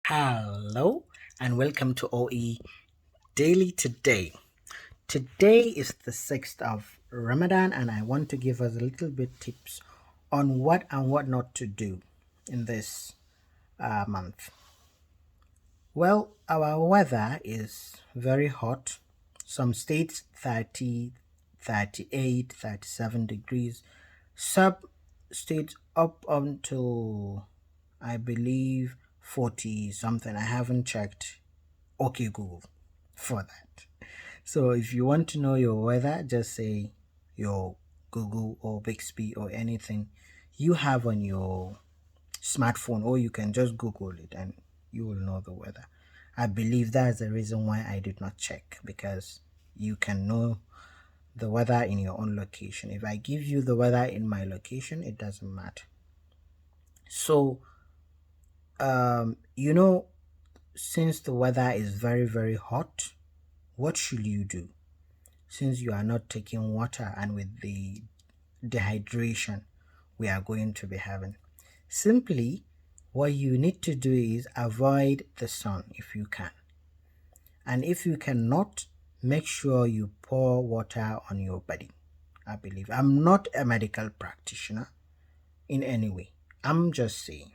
Hello and welcome to OE Daily Today. Today is the 6th of Ramadan and I want to give us a little bit tips on what and what not to do in this month. Well, our weather is very hot. Some states 30, 38, 37 degrees. Some states up until I believe 40 something. I haven't checked. Okay, Google for that. So if you want to know your weather, just say your Google or Bixby or anything you have on your smartphone, or you can just Google it and you will know the weather. I believe that's the reason why I did not check, because you can know the weather in your own location. If I give you the weather in my location, it doesn't matter. So, you know, since the weather is very, very hot, what should you do? Since you are not taking water and with the dehydration we are going to be having, simply what you need to do is avoid the sun if you can. And if you cannot, make sure you pour water on your body. I believe I'm not a medical practitioner in any way. I'm just saying,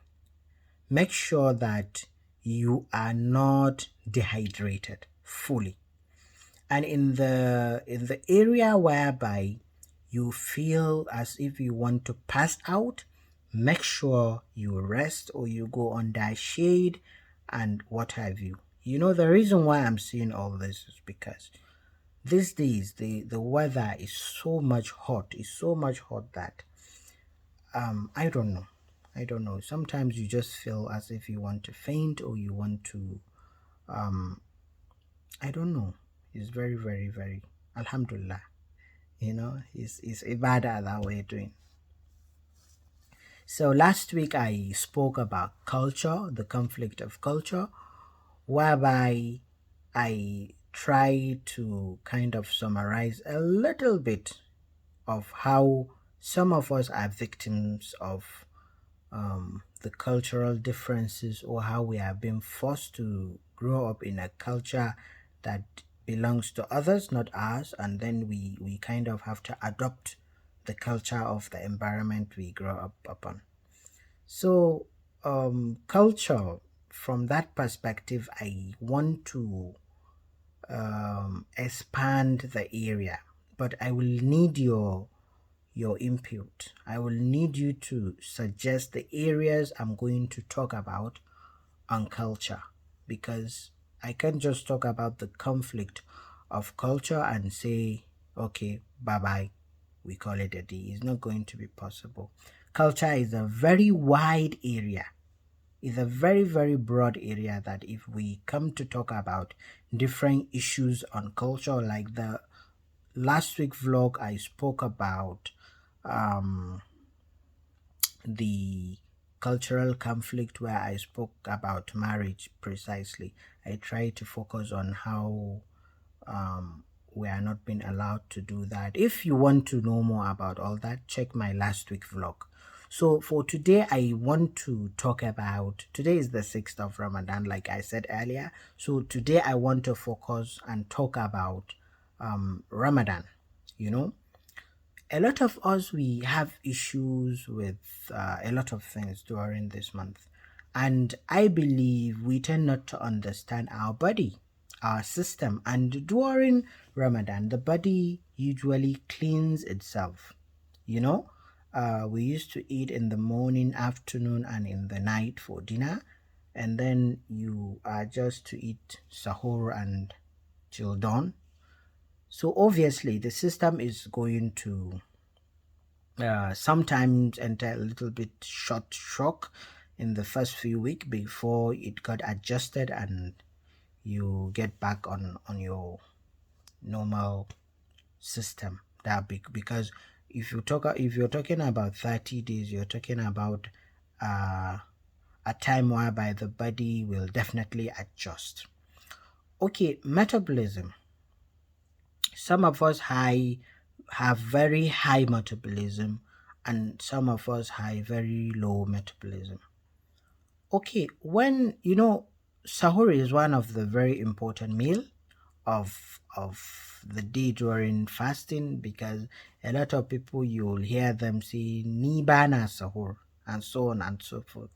make sure that you are not dehydrated fully. And in the area whereby you feel as if you want to pass out, make sure you rest or you go under shade and what have you. The reason why I'm saying all this is because these days the weather is so much hot. It's so much hot that I don't know. I don't know. Sometimes you just feel as if you want to faint or you want to um I don't know. It's very, very, very Alhamdulillah. It's ibadah that we're doing. So last week I spoke about culture, the conflict of culture, whereby I try to kind of summarize a little bit of how some of us are victims of the cultural differences, or how we are being forced to grow up in a culture that belongs to others, not us, and then we kind of have to adopt the culture of the environment we grow up upon. So, culture, from that perspective, I want to expand the area, but I will need your input. I will need you to suggest the areas I'm going to talk about on culture, because I can't just talk about the conflict of culture and say, okay, bye bye, we call it a day. It's not going to be possible. Culture is a very wide area. It's a very, very broad area that if we come to talk about different issues on culture, like the last week vlog, I spoke about um, the cultural conflict where I spoke about marriage precisely. I tried to focus on how we are not being allowed to do that. If you want to know more about all that, check my last week vlog. So for today, I want to talk about, today is the 6th of Ramadan, like I said earlier. So today I want to focus and talk about Ramadan. You know, a lot of us, we have issues with a lot of things during this month, and I believe we tend not to understand our body, our system. And during Ramadan, the body usually cleans itself. you know we used to eat in the morning, afternoon, and in the night for dinner, and then you are just to eat sahur and till dawn. So obviously the system is going to sometimes enter a little bit short shock in the first few weeks before it got adjusted and you get back on your normal system. That big, because if you're talking about 30 days, you're talking about uh, a time whereby the body will definitely adjust. Okay, metabolism. Some of us have very high metabolism, and some of us have very low metabolism. Okay, when Sahur is one of the very important meal of the day during fasting, because a lot of people, you'll hear them say ni bana sahur and so on and so forth.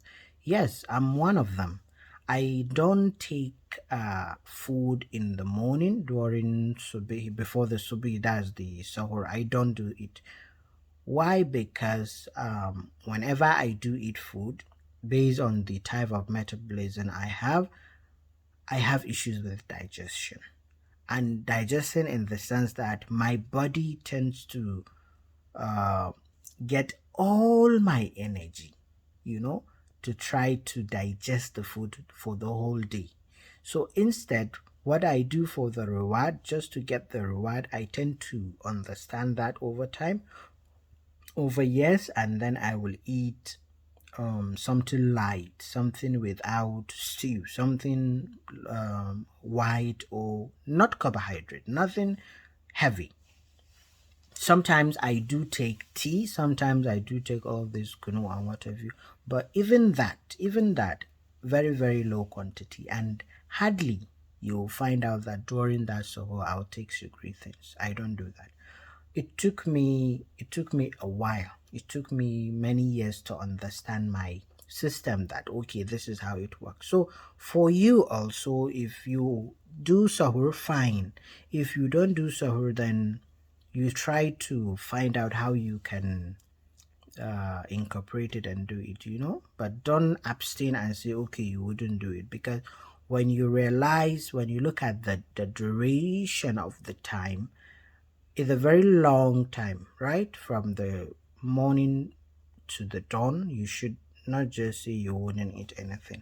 Yes, I'm one of them. I don't take food in the morning during subhi, before the subhi, that's the sahur. I don't do it. Why? Because whenever I do eat food, based on the type of metabolism I have issues with digestion. And digestion, in the sense that my body tends to uh, get all my energy, you know, to try to digest the food for the whole day. So instead, what I do for the reward, just to get the reward, I tend to understand that over time, over years, and then I will eat something light, something without stew, something white or not carbohydrate, nothing heavy. Sometimes I do take tea, sometimes I do take all this kunu and what have you, but even that, very very low quantity, and hardly you'll find out that during that soho I'll take sugary things. I don't do that. It took me a while, it took me many years to understand my system, that okay, this is how it works. So for you also, if you do sahur, fine. If you don't do sahur, then you try to find out how you can incorporate it and do it, but don't abstain and say okay, you wouldn't do it, because when you realize, when you look at the duration of the time, it's a very long time, right? From the morning to the dawn, you should not just say you wouldn't eat anything.